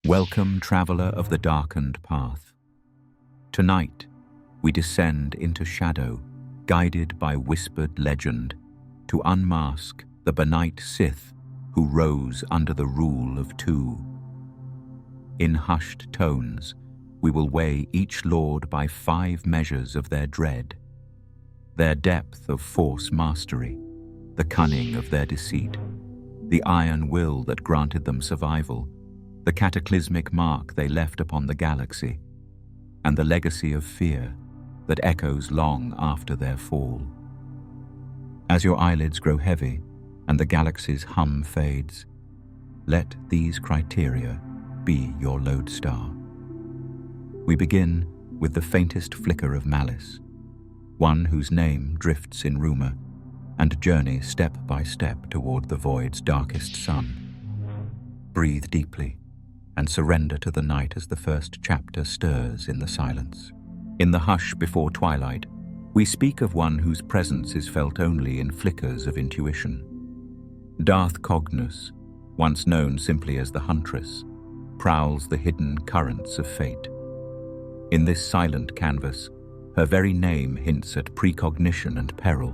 Welcome, traveler of the darkened path. Tonight, we descend into shadow, guided by whispered legend, to unmask the Banite Sith who rose under the rule of two. In hushed tones, we will weigh each lord by 5 measures of their dread, their depth of force mastery, the cunning of their deceit, the iron will that granted them survival, the cataclysmic mark they left upon the galaxy, and the legacy of fear that echoes long after their fall. As your eyelids grow heavy and the galaxy's hum fades, let these criteria be your lodestar. We begin with the faintest flicker of malice, one whose name drifts in rumor and journeys step by step toward the void's darkest sun. Breathe deeply and surrender to the night as the first chapter stirs in the silence. In the hush before twilight, we speak of one whose presence is felt only in flickers of intuition. Darth Cognus, once known simply as the Huntress, prowls the hidden currents of fate. In this silent canvas, her very name hints at precognition and peril,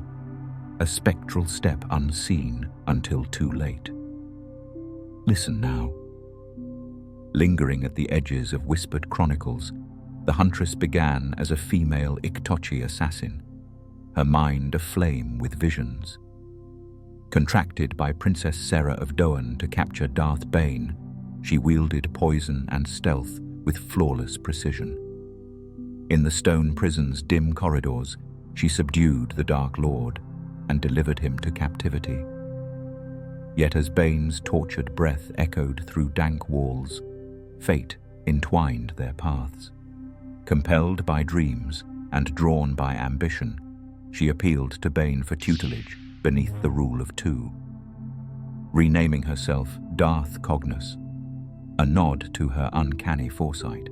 a spectral step unseen until too late. Listen now. Lingering at the edges of whispered chronicles, the Huntress began as a female Iktochi assassin, her mind aflame with visions. Contracted by Princess Seer of Doan to capture Darth Bane, she wielded poison and stealth with flawless precision. In the stone prison's dim corridors, she subdued the Dark Lord and delivered him to captivity. Yet as Bane's tortured breath echoed through dank walls, fate entwined their paths. Compelled by dreams and drawn by ambition, she appealed to Bane for tutelage beneath the rule of two. Renaming herself Darth Cognus, a nod to her uncanny foresight,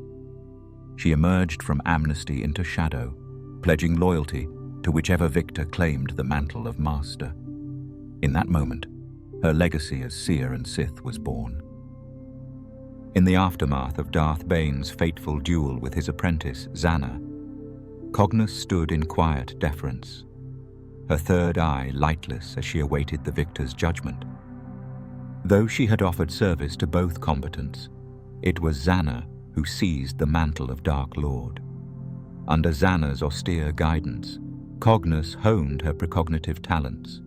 she emerged from amnesty into shadow, pledging loyalty to whichever victor claimed the mantle of master. In that moment, her legacy as Seer and Sith was born. In the aftermath of Darth Bane's fateful duel with his apprentice, Zannah, Cognus stood in quiet deference, her third eye lightless as she awaited the victor's judgment. Though she had offered service to both combatants, it was Zannah who seized the mantle of Dark Lord. Under Zannah's austere guidance, Cognus honed her precognitive talents,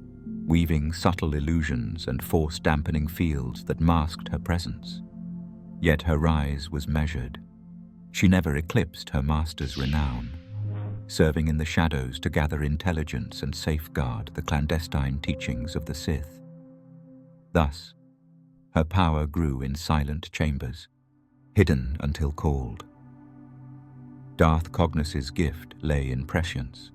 weaving subtle illusions and force-dampening fields that masked her presence. Yet her rise was measured. She never eclipsed her master's renown, serving in the shadows to gather intelligence and safeguard the clandestine teachings of the Sith. Thus, her power grew in silent chambers, hidden until called. Darth Cognus's gift lay in prescience.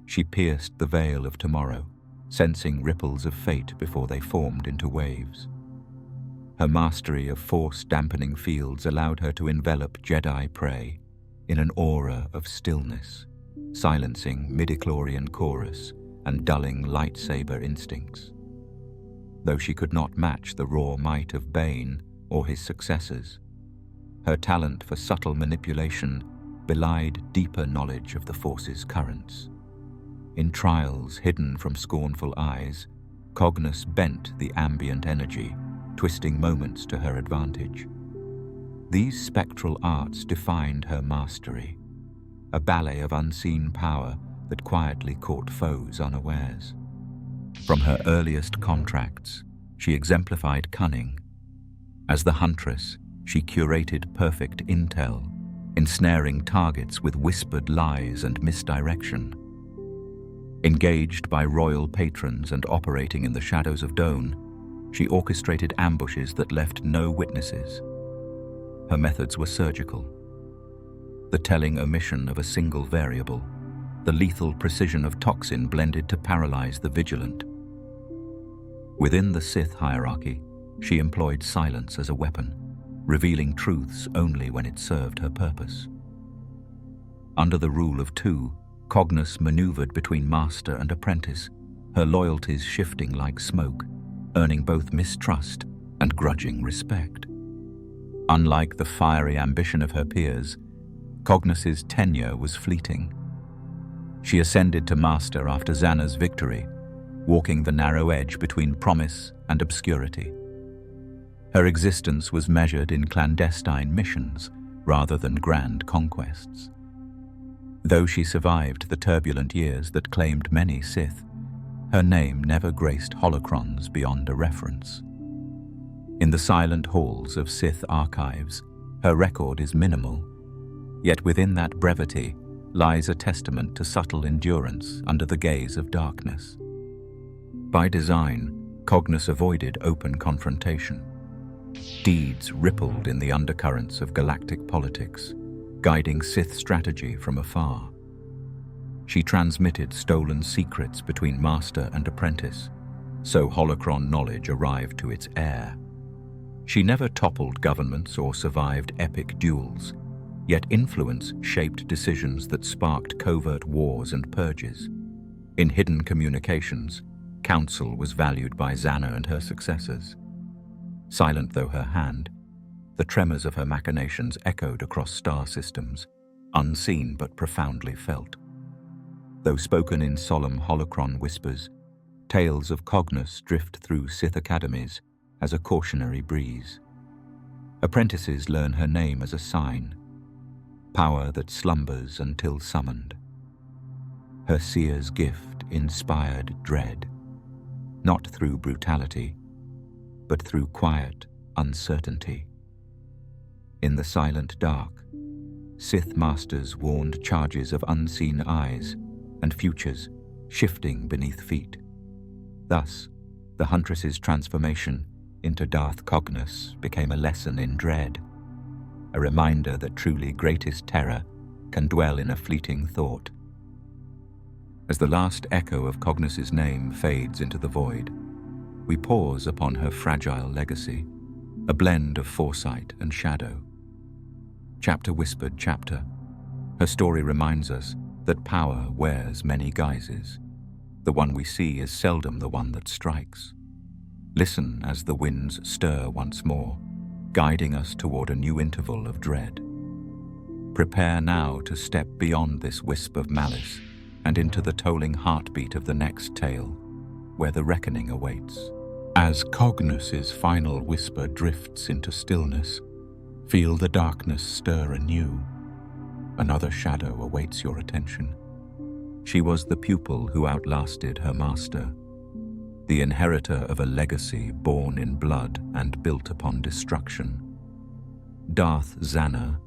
She pierced the veil of tomorrow, sensing ripples of fate before they formed into waves. Her mastery of force-dampening fields allowed her to envelop Jedi prey in an aura of stillness, silencing midichlorian chorus and dulling lightsaber instincts. Though she could not match the raw might of Bane or his successors, her talent for subtle manipulation belied deeper knowledge of the Force's currents. In trials hidden from scornful eyes, Cognus bent the ambient energy, twisting moments to her advantage. These spectral arts defined her mastery, a ballet of unseen power that quietly caught foes unawares. From her earliest contracts, she exemplified cunning. As the Huntress, she curated perfect intel, ensnaring targets with whispered lies and misdirection. Engaged by royal patrons and operating in the shadows of Doan, she orchestrated ambushes that left no witnesses. Her methods were surgical. The telling omission of a single variable, the lethal precision of toxin blended to paralyze the vigilant. Within the Sith hierarchy, she employed silence as a weapon, revealing truths only when it served her purpose. Under the rule of two, Cognus maneuvered between master and apprentice, her loyalties shifting like smoke, earning both mistrust and grudging respect. Unlike the fiery ambition of her peers, Cognus's tenure was fleeting. She ascended to master after Zannah's victory, walking the narrow edge between promise and obscurity. Her existence was measured in clandestine missions rather than grand conquests. Though she survived the turbulent years that claimed many Sith, her name never graced holocrons beyond a reference. In the silent halls of Sith archives, her record is minimal, yet within that brevity lies a testament to subtle endurance under the gaze of darkness. By design, Cognus avoided open confrontation. Deeds rippled in the undercurrents of galactic politics, guiding Sith strategy from afar. She transmitted stolen secrets between master and apprentice, so holocron knowledge arrived to its heir. She never toppled governments or survived epic duels, yet influence shaped decisions that sparked covert wars and purges. In hidden communications, counsel was valued by Zannah and her successors. Silent though her hand, the tremors of her machinations echoed across star systems, unseen but profoundly felt. Though spoken in solemn holocron whispers, tales of Cognus drift through Sith academies as a cautionary breeze. Apprentices learn her name as a sign, power that slumbers until summoned. Her Seer's gift inspired dread, not through brutality, but through quiet uncertainty. In the silent dark, Sith masters warned charges of unseen eyes and futures shifting beneath feet. Thus, the Huntress's transformation into Darth Cognus became a lesson in dread, a reminder that truly greatest terror can dwell in a fleeting thought. As the last echo of Cognus's name fades into the void, we pause upon her fragile legacy, a blend of foresight and shadow. Chapter whispered chapter, her story reminds us that power wears many guises. The one we see is seldom the one that strikes. Listen as the winds stir once more, guiding us toward a new interval of dread. Prepare now to step beyond this wisp of malice and into the tolling heartbeat of the next tale, where the reckoning awaits. As Cognus's final whisper drifts into stillness, feel the darkness stir anew. Another shadow awaits your attention. She was the pupil who outlasted her master, the inheritor of a legacy born in blood and built upon destruction. Darth Zannah,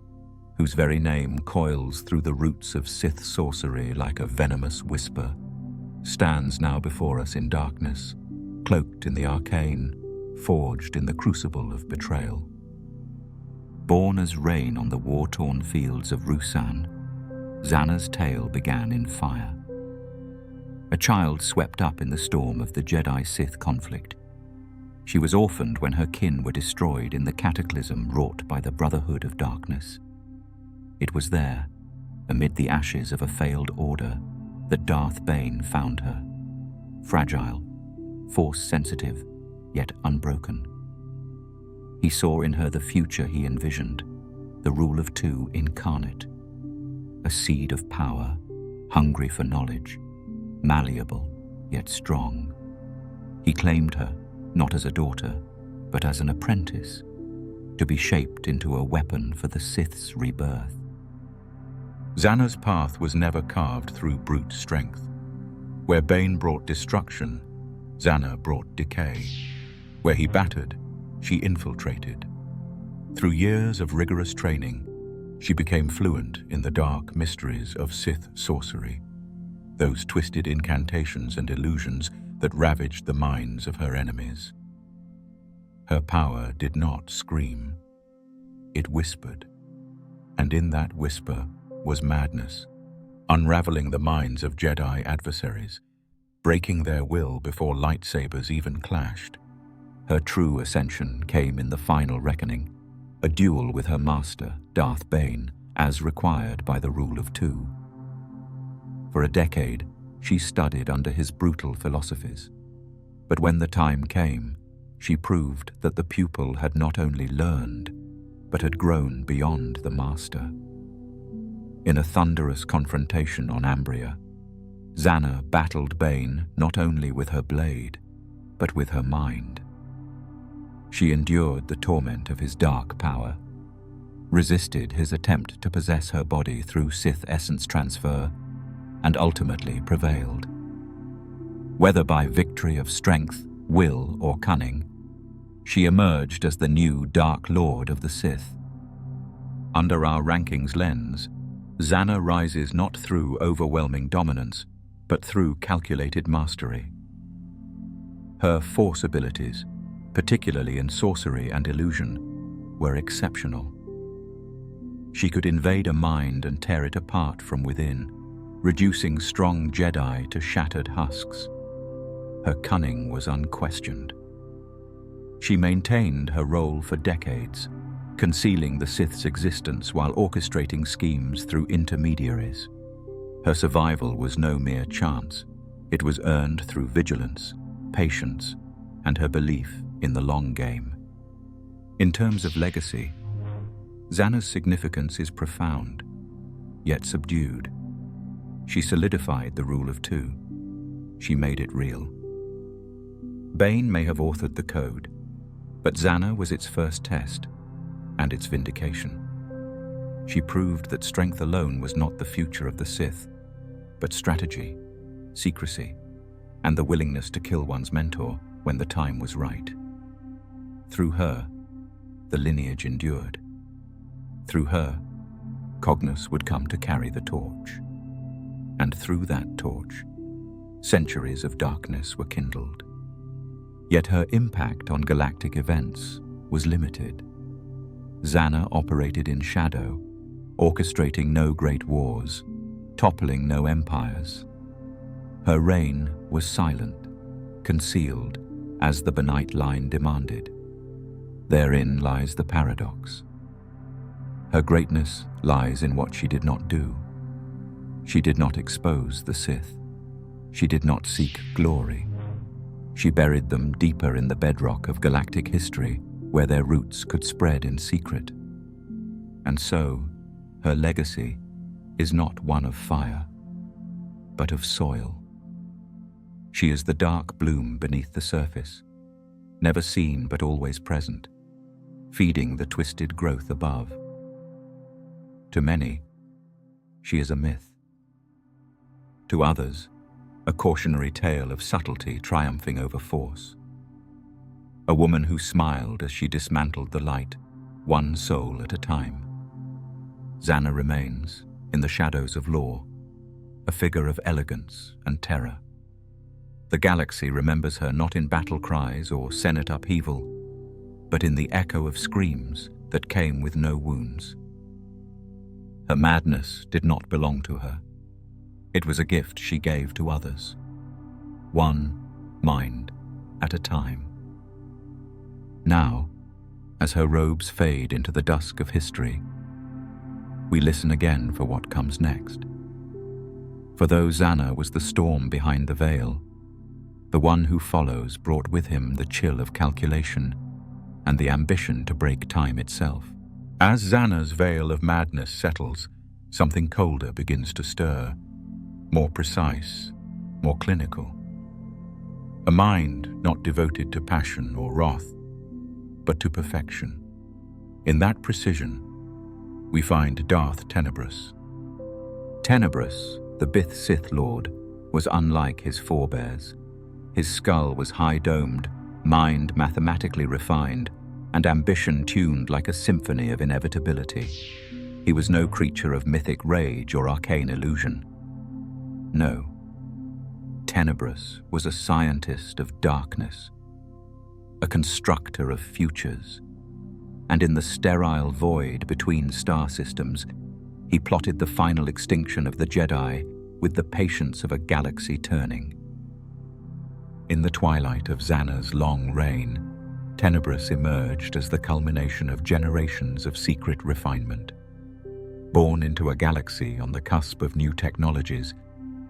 whose very name coils through the roots of Sith sorcery like a venomous whisper, stands now before us in darkness, cloaked in the arcane, forged in the crucible of betrayal. Born as rain on the war-torn fields of Ruusan, Zannah's tale began in fire. A child swept up in the storm of the Jedi-Sith conflict. She was orphaned when her kin were destroyed in the cataclysm wrought by the Brotherhood of Darkness. It was there, amid the ashes of a failed order, that Darth Bane found her. Fragile, force-sensitive, yet unbroken. He saw in her the future he envisioned, the rule of two incarnate. A seed of power, hungry for knowledge, malleable yet strong. He claimed her, not as a daughter, but as an apprentice, to be shaped into a weapon for the Sith's rebirth. Zannah's path was never carved through brute strength. Where Bane brought destruction, Zannah brought decay. Where he battered, she infiltrated. Through years of rigorous training, she became fluent in the dark mysteries of Sith sorcery, those twisted incantations and illusions that ravaged the minds of her enemies. Her power did not scream. It whispered, and in that whisper was madness, unraveling the minds of Jedi adversaries, breaking their will before lightsabers even clashed. Her true ascension came in the final reckoning, a duel with her master, Darth Bane, as required by the rule of two. For a decade, she studied under his brutal philosophies. But when the time came, she proved that the pupil had not only learned, but had grown beyond the Master. In a thunderous confrontation on Ambria, Zannah battled Bane not only with her blade, but with her mind. She endured the torment of his dark power, resisted his attempt to possess her body through Sith essence transfer, and ultimately prevailed. Whether by victory of strength, will, or cunning, she emerged as the new Dark Lord of the Sith. Under our rankings lens, Zannah rises not through overwhelming dominance, but through calculated mastery. Her Force abilities, particularly in sorcery and illusion, were exceptional. She could invade a mind and tear it apart from within, reducing strong Jedi to shattered husks. Her cunning was unquestioned. She maintained her role for decades, concealing the Sith's existence while orchestrating schemes through intermediaries. Her survival was no mere chance. It was earned through vigilance, patience, and her belief in the long game. In terms of legacy, Zannah's significance is profound, yet subdued. She solidified the rule of two. She made it real. Bane may have authored the code, but Zannah was its first test, and its vindication. She proved that strength alone was not the future of the Sith, but strategy, secrecy, and the willingness to kill one's mentor when the time was right. Through her, the lineage endured. Through her, Cognus would come to carry the torch. And through that torch, centuries of darkness were kindled. Yet her impact on galactic events was limited. Zannah operated in shadow, orchestrating no great wars, toppling no empires. Her reign was silent, concealed, as the Banite line demanded. Therein lies the paradox. Her greatness lies in what she did not do. She did not expose the Sith. She did not seek glory. She buried them deeper in the bedrock of galactic history, where their roots could spread in secret. And so, her legacy is not one of fire, but of soil. She is the dark bloom beneath the surface, never seen but always present, feeding the twisted growth above. To many, she is a myth. To others, a cautionary tale of subtlety triumphing over force. A woman who smiled as she dismantled the light, one soul at a time. Zannah remains, in the shadows of lore, a figure of elegance and terror. The galaxy remembers her not in battle cries or Senate upheaval, but in the echo of screams that came with no wounds. Her madness did not belong to her. It was a gift she gave to others, one mind at a time. Now, as her robes fade into the dusk of history, we listen again for what comes next. For though Zannah was the storm behind the veil, the one who follows brought with him the chill of calculation and the ambition to break time itself. As Zannah's veil of madness settles, something colder begins to stir, more precise, more clinical. A mind not devoted to passion or wrath, but to perfection. In that precision, we find Darth Tenebrous. Tenebrous, the Bith Sith Lord, was unlike his forebears. His skull was high-domed, mind mathematically refined, and ambition tuned like a symphony of inevitability. He was no creature of mythic rage or arcane illusion. No. Tenebrous was a scientist of darkness, a constructor of futures, and in the sterile void between star systems, he plotted the final extinction of the Jedi with the patience of a galaxy turning. In the twilight of Zannah's long reign, Tenebrous emerged as the culmination of generations of secret refinement. Born into a galaxy on the cusp of new technologies,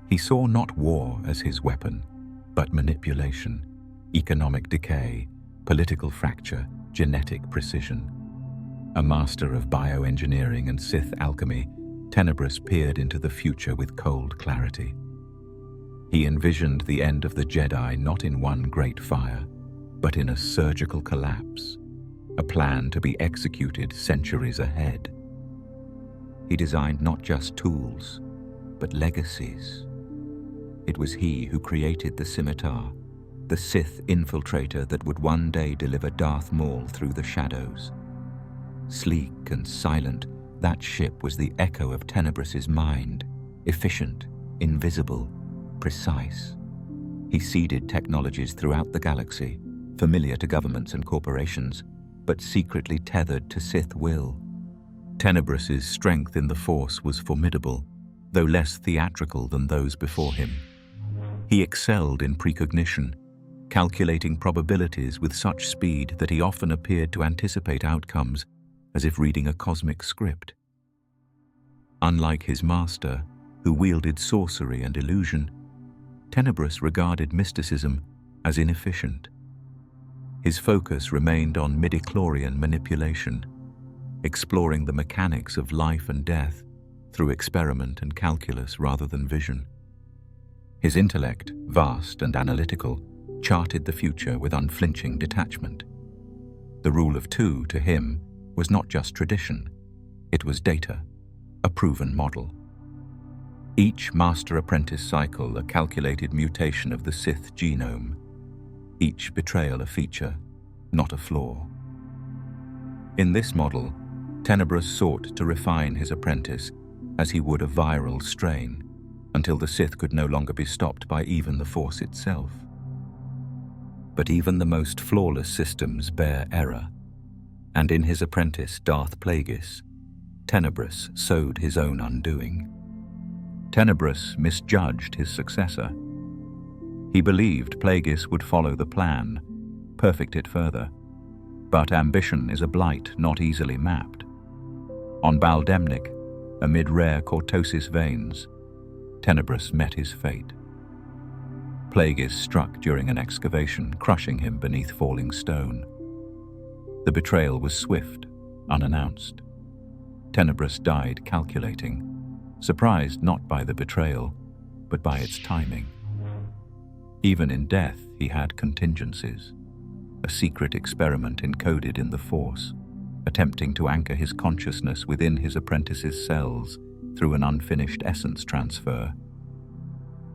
he saw not war as his weapon, but manipulation, economic decay, political fracture, genetic precision. A master of bioengineering and Sith alchemy, Tenebrous peered into the future with cold clarity. He envisioned the end of the Jedi not in one great fire, but in a surgical collapse, a plan to be executed centuries ahead. He designed not just tools, but legacies. It was he who created the scimitar, the Sith infiltrator that would one day deliver Darth Maul through the shadows. Sleek and silent, that ship was the echo of Tenebrous's mind, efficient, invisible, precise. He seeded technologies throughout the galaxy, familiar to governments and corporations, but secretly tethered to Sith will. Tenebrous's strength in the Force was formidable, though less theatrical than those before him. He excelled in precognition, calculating probabilities with such speed that he often appeared to anticipate outcomes as if reading a cosmic script. Unlike his master, who wielded sorcery and illusion, Tenebrous regarded mysticism as inefficient. His focus remained on midichlorian manipulation, exploring the mechanics of life and death through experiment and calculus rather than vision. His intellect, vast and analytical, charted the future with unflinching detachment. The rule of two, to him, was not just tradition, it was data, a proven model. Each master-apprentice cycle a calculated mutation of the Sith genome, each betrayal a feature, not a flaw. In this model, Tenebrous sought to refine his apprentice as he would a viral strain, until the Sith could no longer be stopped by even the Force itself. But even the most flawless systems bear error, and in his apprentice Darth Plagueis, Tenebrous sowed his own undoing. Tenebrous misjudged his successor. He believed Plagueis would follow the plan, perfect it further, but ambition is a blight not easily mapped. On Baldemnik, amid rare cortosis veins, Tenebrous met his fate. Plagueis struck during an excavation, crushing him beneath falling stone. The betrayal was swift, unannounced. Tenebrous died calculating, surprised not by the betrayal, but by its timing. Even in death, he had contingencies, a secret experiment encoded in the Force, attempting to anchor his consciousness within his apprentice's cells through an unfinished essence transfer.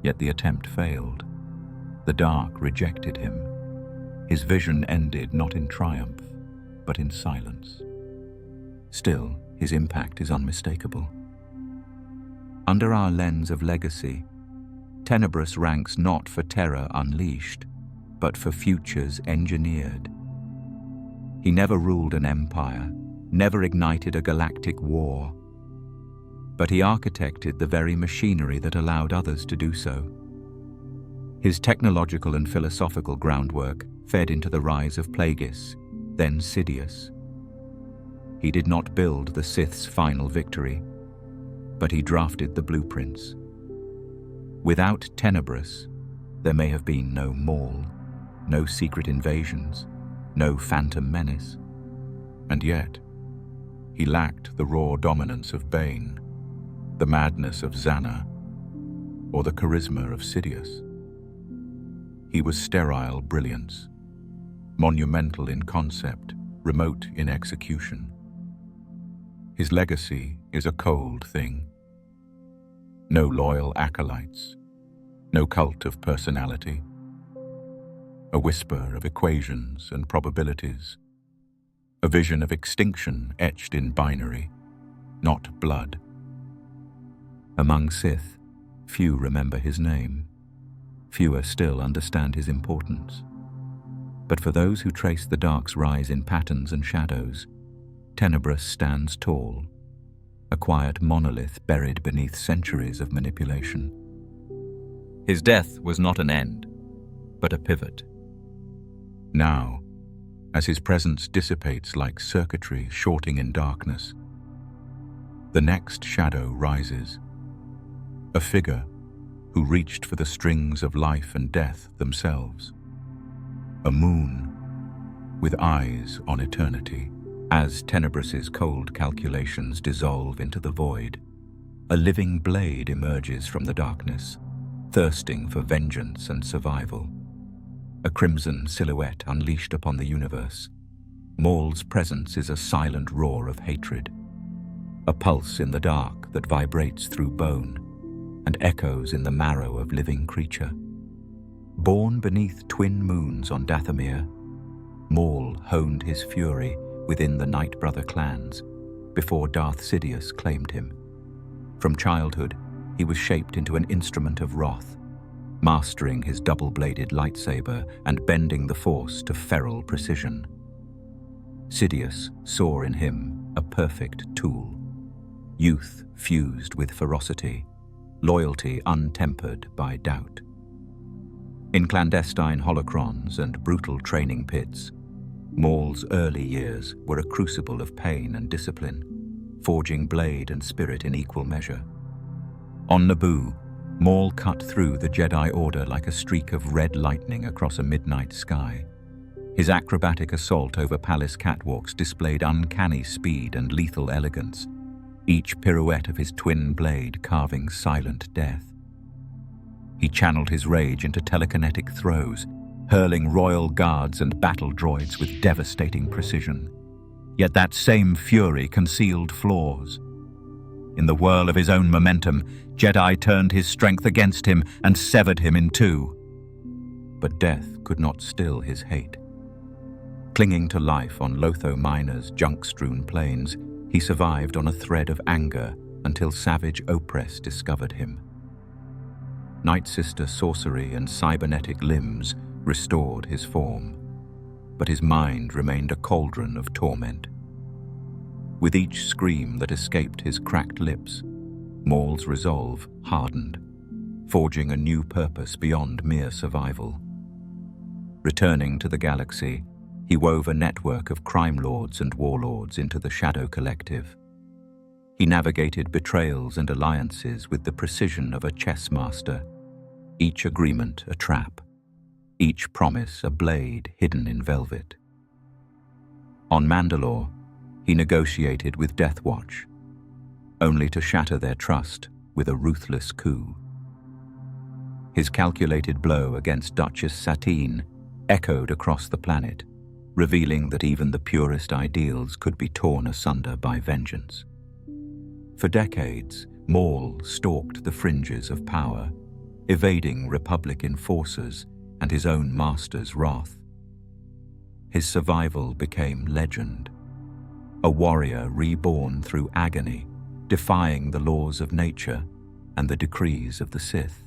Yet the attempt failed. The dark rejected him. His vision ended not in triumph, but in silence. Still, his impact is unmistakable. Under our lens of legacy, Tenebrous ranks not for terror unleashed, but for futures engineered. He never ruled an empire, never ignited a galactic war, but he architected the very machinery that allowed others to do so. His technological and philosophical groundwork fed into the rise of Plagueis, then Sidious. He did not build the Sith's final victory, but he drafted the blueprints. Without Tenebrous, there may have been no Maul, no secret invasions, no phantom menace. And yet, he lacked the raw dominance of Bane, the madness of Zannah, or the charisma of Sidious. He was sterile brilliance, monumental in concept, remote in execution. His legacy is a cold thing. No loyal acolytes, no cult of personality, a whisper of equations and probabilities, a vision of extinction etched in binary, not blood. Among Sith, few remember his name. Fewer still understand his importance. But for those who trace the Dark's rise in patterns and shadows, Tenebrous stands tall, a quiet monolith buried beneath centuries of manipulation. His death was not an end, but a pivot. Now, as his presence dissipates like circuitry shorting in darkness, the next shadow rises, a figure who reached for the strings of life and death themselves. A moon with eyes on eternity. As Tenebrous' cold calculations dissolve into the void, a living blade emerges from the darkness, thirsting for vengeance and survival. A crimson silhouette unleashed upon the universe, Maul's presence is a silent roar of hatred, a pulse in the dark that vibrates through bone and echoes in the marrow of living creature. Born beneath twin moons on Dathomir, Maul honed his fury within the Night Brother clans before Darth Sidious claimed him. From childhood, he was shaped into an instrument of wrath, mastering his double-bladed lightsaber and bending the Force to feral precision. Sidious saw in him a perfect tool, youth fused with ferocity, loyalty untempered by doubt. In clandestine holocrons and brutal training pits, Maul's early years were a crucible of pain and discipline, forging blade and spirit in equal measure. On Naboo, Maul cut through the Jedi Order like a streak of red lightning across a midnight sky. His acrobatic assault over palace catwalks displayed uncanny speed and lethal elegance, each pirouette of his twin blade carving silent death. He channeled his rage into telekinetic throws, hurling royal guards and battle droids with devastating precision. Yet that same fury concealed flaws. In the whirl of his own momentum, Jedi turned his strength against him and severed him in two. But death could not still his hate. Clinging to life on Lotho Minor's junk-strewn plains, he survived on a thread of anger until savage Opress discovered him. Night Sister sorcery and cybernetic limbs restored his form, but his mind remained a cauldron of torment. With each scream that escaped his cracked lips, Maul's resolve hardened, forging a new purpose beyond mere survival. Returning to the galaxy, he wove a network of crime lords and warlords into the Shadow Collective. He navigated betrayals and alliances with the precision of a chess master, each agreement a trap, each promise a blade hidden in velvet. On Mandalore, he negotiated with Death Watch, only to shatter their trust with a ruthless coup. His calculated blow against Duchess Satine echoed across the planet, revealing that even the purest ideals could be torn asunder by vengeance. For decades, Maul stalked the fringes of power, evading Republic enforcers and his own master's wrath. His survival became legend, a warrior reborn through agony, defying the laws of nature and the decrees of the Sith.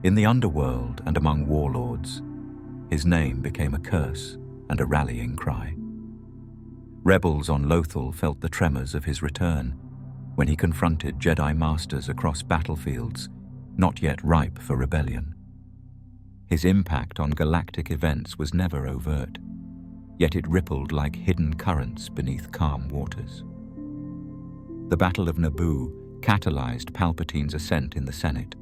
In the underworld and among warlords, his name became a curse and a rallying cry. Rebels on Lothal felt the tremors of his return when he confronted Jedi Masters across battlefields not yet ripe for rebellion. His impact on galactic events was never overt, yet it rippled like hidden currents beneath calm waters. The Battle of Naboo catalyzed Palpatine's ascent in the Senate,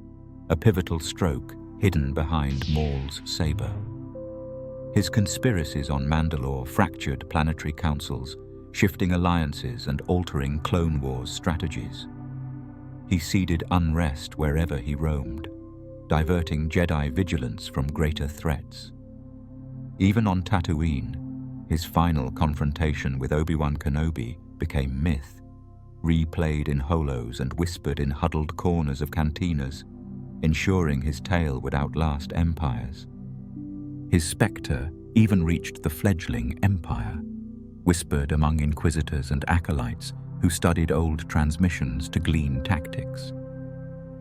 a pivotal stroke hidden behind Maul's saber. His conspiracies on Mandalore fractured planetary councils, shifting alliances and altering Clone Wars strategies. He seeded unrest wherever he roamed, diverting Jedi vigilance from greater threats. Even on Tatooine, his final confrontation with Obi-Wan Kenobi became myth, replayed in holos and whispered in huddled corners of cantinas, ensuring his tale would outlast empires. His spectre even reached the fledgling Empire, whispered among inquisitors and acolytes who studied old transmissions to glean tactics.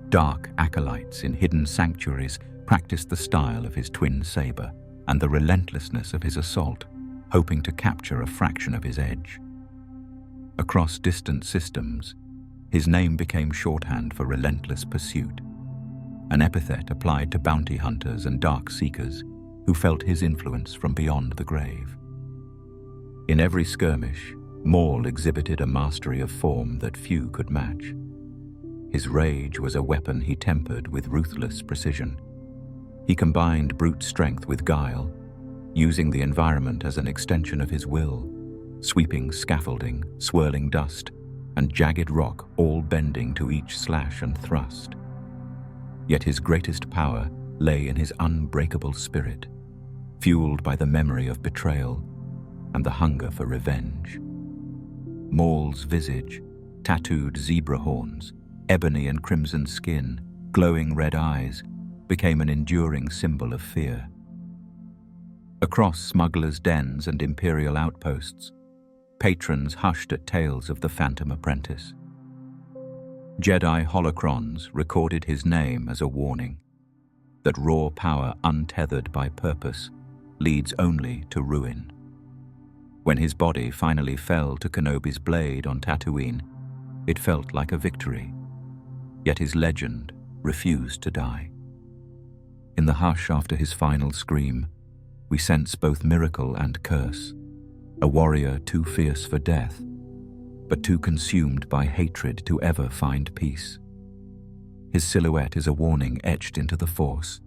Dark acolytes in hidden sanctuaries practiced the style of his twin saber and the relentlessness of his assault, hoping to capture a fraction of his edge. Across distant systems, his name became shorthand for relentless pursuit, an epithet applied to bounty hunters and dark seekers who felt his influence from beyond the grave. In every skirmish, Maul exhibited a mastery of form that few could match. His rage was a weapon he tempered with ruthless precision. He combined brute strength with guile, using the environment as an extension of his will, sweeping scaffolding, swirling dust, and jagged rock all bending to each slash and thrust. Yet his greatest power lay in his unbreakable spirit, fueled by the memory of betrayal and the hunger for revenge. Maul's visage, tattooed zebra horns, ebony and crimson skin, glowing red eyes, became an enduring symbol of fear. Across smugglers' dens and imperial outposts, patrons hushed at tales of the Phantom Apprentice. Jedi holocrons recorded his name as a warning that raw power untethered by purpose leads only to ruin. When his body finally fell to Kenobi's blade on Tatooine, it felt like a victory, yet his legend refused to die. In the hush after his final scream, we sense both miracle and curse, a warrior too fierce for death, but too consumed by hatred to ever find peace. His silhouette is a warning etched into the Force,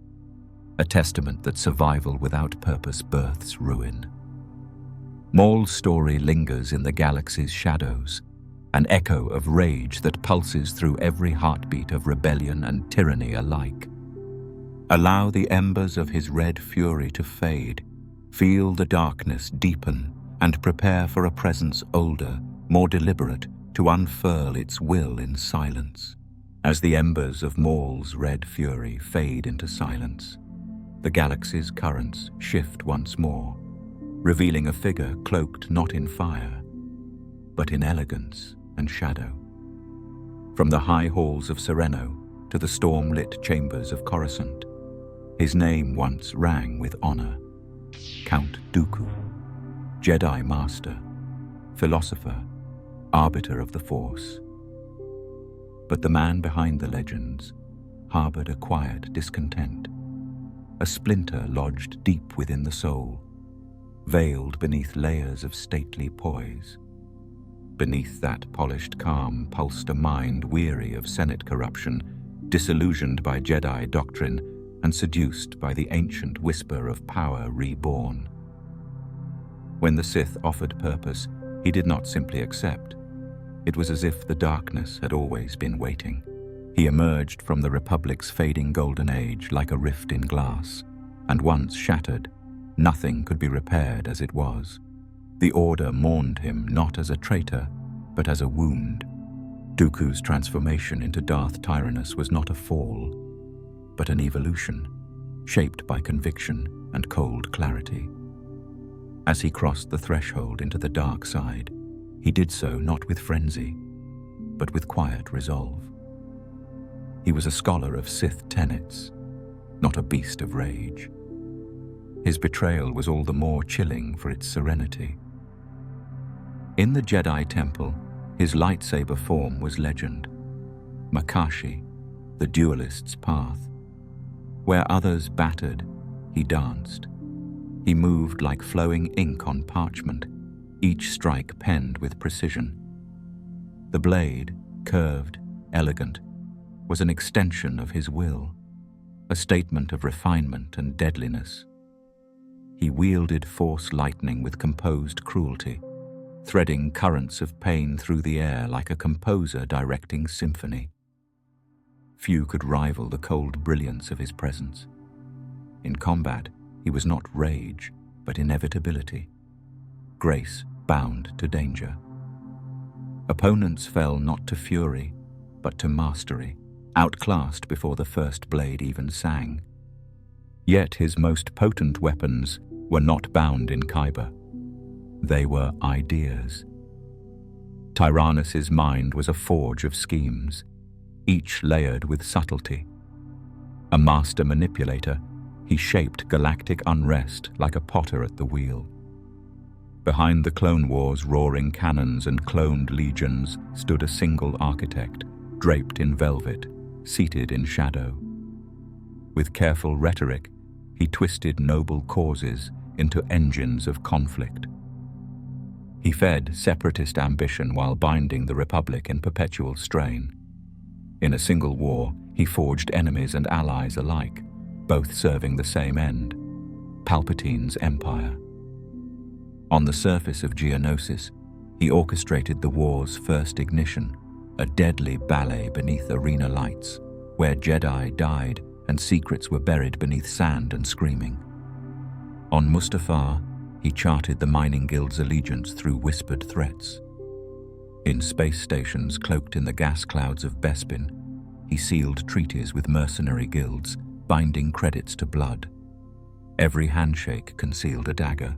a testament that survival without purpose births ruin. Maul's story lingers in the galaxy's shadows, an echo of rage that pulses through every heartbeat of rebellion and tyranny alike. Allow the embers of his red fury to fade, feel the darkness deepen, and prepare for a presence older, more deliberate, to unfurl its will in silence. As the embers of Maul's red fury fade into silence, the galaxy's currents shift once more, revealing a figure cloaked not in fire, but in elegance and shadow. From the high halls of Sereno to the storm-lit chambers of Coruscant, his name once rang with honor. Count Dooku, Jedi Master, philosopher, arbiter of the Force. But the man behind the legends harbored a quiet discontent, a splinter lodged deep within the soul, veiled beneath layers of stately poise. Beneath that polished calm pulsed a mind weary of Senate corruption, disillusioned by Jedi doctrine, and seduced by the ancient whisper of power reborn. When the Sith offered purpose, he did not simply accept. It was as if the darkness had always been waiting. He emerged from the Republic's fading golden age like a rift in glass, and once shattered, nothing could be repaired as it was. The Order mourned him not as a traitor, but as a wound. Dooku's transformation into Darth Tyranus was not a fall, but an evolution, shaped by conviction and cold clarity. As he crossed the threshold into the dark side, he did so not with frenzy, but with quiet resolve. He was a scholar of Sith tenets, not a beast of rage. His betrayal was all the more chilling for its serenity. In the Jedi Temple, his lightsaber form was legend. Makashi, the duelist's path. Where others battered, he danced. He moved like flowing ink on parchment, each strike penned with precision. The blade, curved, elegant, was an extension of his will, a statement of refinement and deadliness. He wielded Force lightning with composed cruelty, threading currents of pain through the air like a composer directing symphony. Few could rival the cold brilliance of his presence. In combat, he was not rage, but inevitability. Grace bound to danger. Opponents fell not to fury, but to mastery, outclassed before the first blade even sang. Yet his most potent weapons were not bound in Kyber. They were ideas. Tyrannus's mind was a forge of schemes, each layered with subtlety. A master manipulator, he shaped galactic unrest like a potter at the wheel. Behind the Clone Wars' roaring cannons and cloned legions stood a single architect, draped in velvet, seated in shadow. With careful rhetoric, he twisted noble causes into engines of conflict. He fed separatist ambition while binding the Republic in perpetual strain. In a single war, he forged enemies and allies alike, both serving the same end: Palpatine's empire. On the surface of Geonosis, he orchestrated the war's first ignition, a deadly ballet beneath arena lights, where Jedi died and secrets were buried beneath sand and screaming. On Mustafar, he charted the mining guild's allegiance through whispered threats. In space stations cloaked in the gas clouds of Bespin, he sealed treaties with mercenary guilds, binding credits to blood. Every handshake concealed a dagger.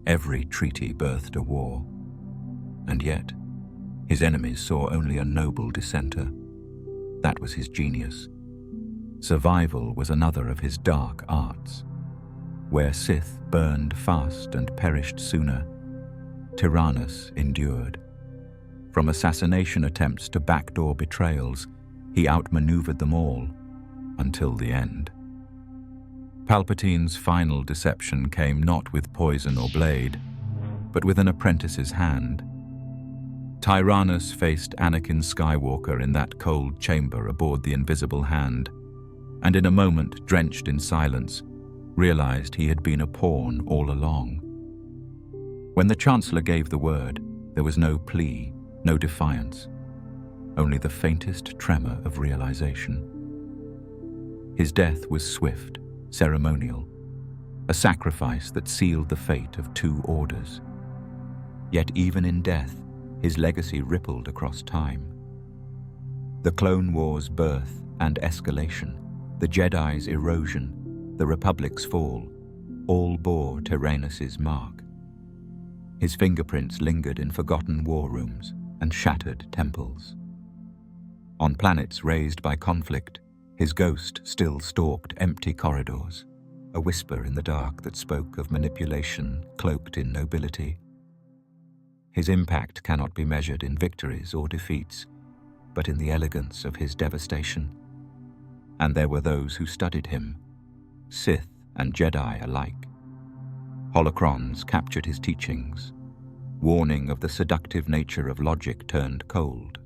Every treaty birthed a war. And yet, his enemies saw only a noble dissenter. That was his genius. Survival was another of his dark arts. Where Sith burned fast and perished sooner, Tyranus endured. From assassination attempts to backdoor betrayals, he outmaneuvered them all, until the end. Palpatine's final deception came not with poison or blade, but with an apprentice's hand. Tyranus faced Anakin Skywalker in that cold chamber aboard the Invisible Hand, and in a moment, drenched in silence, realized he had been a pawn all along. When the Chancellor gave the word, there was no plea, no defiance, only the faintest tremor of realization. His death was swift, ceremonial, a sacrifice that sealed the fate of two orders. Yet even in death, his legacy rippled across time. The Clone Wars' birth and escalation, the Jedi's erosion, the Republic's fall, all bore Tyranus's mark. His fingerprints lingered in forgotten war rooms and shattered temples. On planets razed by conflict, his ghost still stalked empty corridors, a whisper in the dark that spoke of manipulation cloaked in nobility. His impact cannot be measured in victories or defeats, but in the elegance of his devastation. And there were those who studied him, Sith and Jedi alike. Holocrons captured his teachings, warning of the seductive nature of logic turned cold.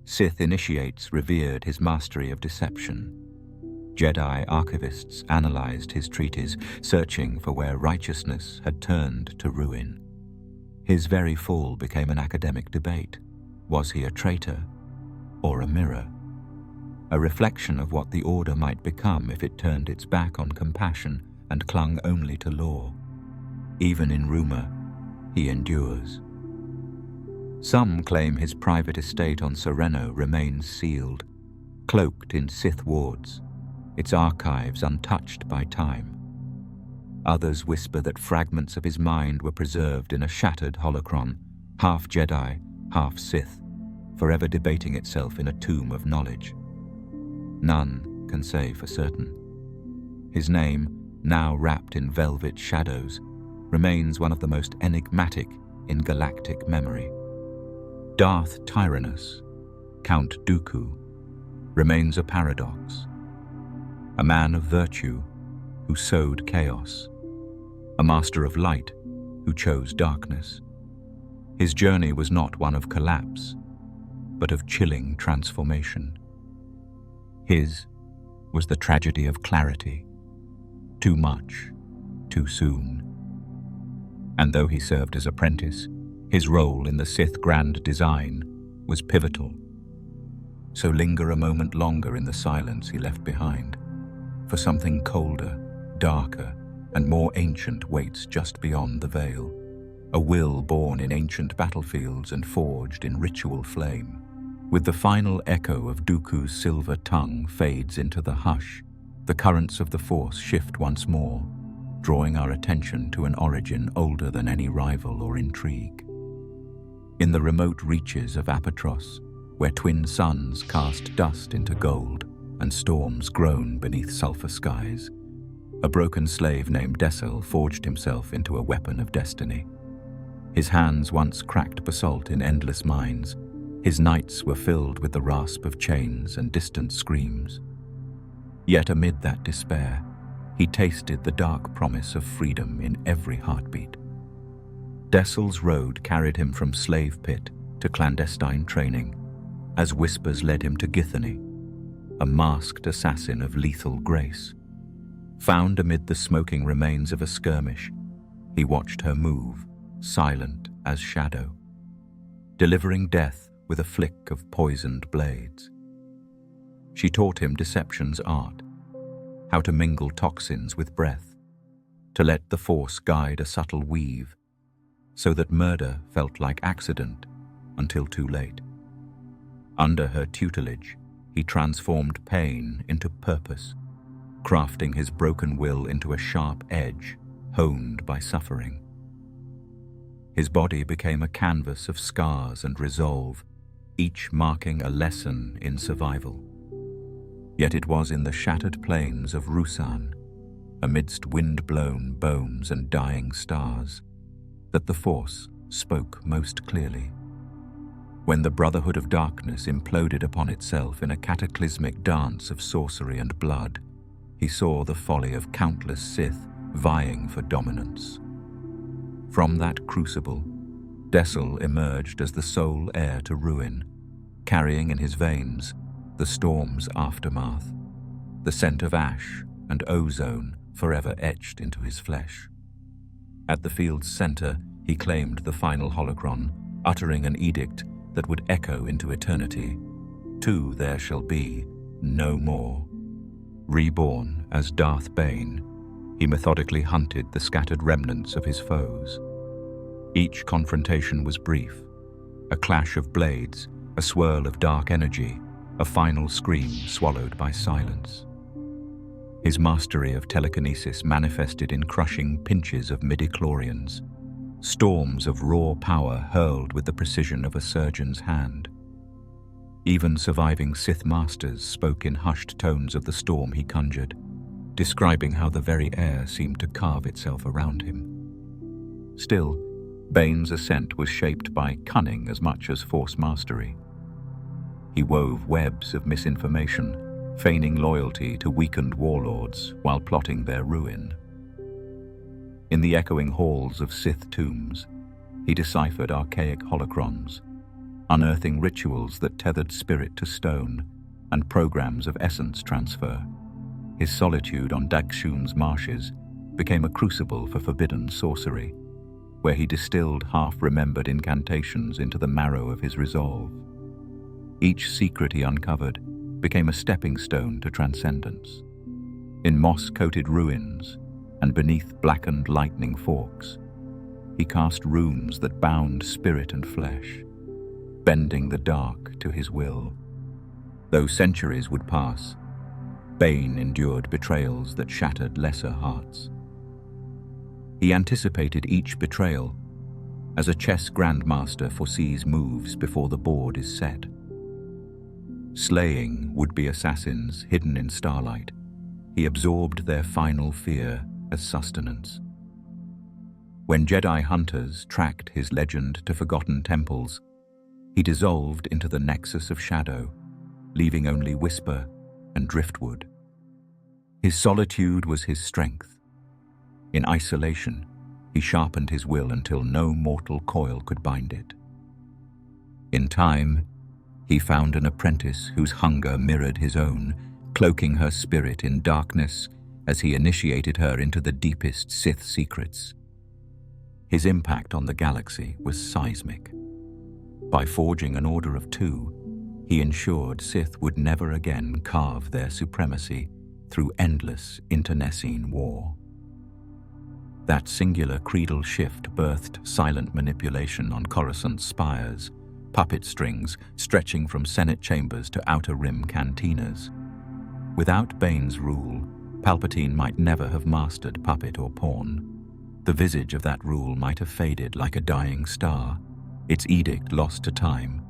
Sith initiates revered his mastery of deception. Jedi archivists analyzed his treatise, searching for where righteousness had turned to ruin. His very fall became an academic debate. Was he a traitor or a mirror? A reflection of what the Order might become if it turned its back on compassion and clung only to law. Even in rumor, he endures. Some claim his private estate on Sereno remains sealed, cloaked in Sith wards, its archives untouched by time. Others whisper that fragments of his mind were preserved in a shattered holocron, half Jedi, half Sith, forever debating itself in a tomb of knowledge. None can say for certain. His name, now wrapped in velvet shadows, remains one of the most enigmatic in galactic memory. Darth Tyranus, Count Dooku, remains a paradox. A man of virtue who sowed chaos, a master of light who chose darkness. His journey was not one of collapse, but of chilling transformation. His was the tragedy of clarity. Too much, too soon. And though he served as apprentice, his role in the Sith grand design was pivotal. So linger a moment longer in the silence he left behind, for something colder, darker, and more ancient waits just beyond the veil. A will born in ancient battlefields and forged in ritual flame. With the final echo of Dooku's silver tongue fades into the hush, the currents of the Force shift once more, drawing our attention to an origin older than any rival or intrigue. In the remote reaches of Apprentice, where twin suns cast dust into gold and storms groan beneath sulfur skies, a broken slave named Dessel forged himself into a weapon of destiny. His hands once cracked basalt in endless mines. His nights were filled with the rasp of chains and distant screams. Yet amid that despair, he tasted the dark promise of freedom in every heartbeat. Dessel's road carried him from slave pit to clandestine training, as whispers led him to Githany, a masked assassin of lethal grace. Found amid the smoking remains of a skirmish, He watched her move, silent as shadow, delivering death with a flick of poisoned blades. She taught him deception's art, how to mingle toxins with breath, to let the Force guide a subtle weave, so that murder felt like accident until too late. Under her tutelage, he transformed pain into purpose, crafting his broken will into a sharp edge honed by suffering. His body became a canvas of scars and resolve, each marking a lesson in survival. Yet it was in the shattered plains of Ruusan, amidst wind-blown bones and dying stars, that the Force spoke most clearly. When the Brotherhood of Darkness imploded upon itself in a cataclysmic dance of sorcery and blood, he saw the folly of countless Sith vying for dominance. From that crucible, Dessel emerged as the sole heir to ruin, carrying in his veins the storm's aftermath, the scent of ash and ozone forever etched into his flesh. At the field's center, he claimed the final holocron, uttering an edict that would echo into eternity. Two there shall be, no more. Reborn as Darth Bane, he methodically hunted the scattered remnants of his foes. Each confrontation was brief, a clash of blades, a swirl of dark energy, a final scream swallowed by silence. His mastery of telekinesis manifested in crushing pinches of midichlorians, storms of raw power hurled with the precision of a surgeon's hand. Even surviving Sith masters spoke in hushed tones of the storm he conjured, describing how the very air seemed to carve itself around him. Still, Bane's ascent was shaped by cunning as much as Force mastery. He wove webs of misinformation, feigning loyalty to weakened warlords while plotting their ruin. In the echoing halls of Sith tombs, he deciphered archaic holocrons, unearthing rituals that tethered spirit to stone and programs of essence transfer. His solitude on Dagshun's marshes became a crucible for forbidden sorcery, where he distilled half-remembered incantations into the marrow of his resolve. Each secret he uncovered became a stepping stone to transcendence. In moss-coated ruins and beneath blackened lightning forks, he cast runes that bound spirit and flesh, bending the dark to his will. Though centuries would pass, Bane endured betrayals that shattered lesser hearts. He anticipated each betrayal, as a chess grandmaster foresees moves before the board is set. Slaying would-be assassins hidden in starlight, he absorbed their final fear as sustenance. When Jedi hunters tracked his legend to forgotten temples, he dissolved into the nexus of shadow, leaving only whisper and driftwood. His solitude was his strength. In isolation, he sharpened his will until no mortal coil could bind it. In time, he found an apprentice whose hunger mirrored his own, cloaking her spirit in darkness as he initiated her into the deepest Sith secrets. His impact on the galaxy was seismic. By forging an order of two, he ensured Sith would never again carve their supremacy through endless internecine war. That singular creedal shift birthed silent manipulation on Coruscant's spires, puppet strings stretching from Senate chambers to Outer Rim cantinas. Without Bane's rule, Palpatine might never have mastered puppet or pawn. The visage of that rule might have faded like a dying star, its edict lost to time,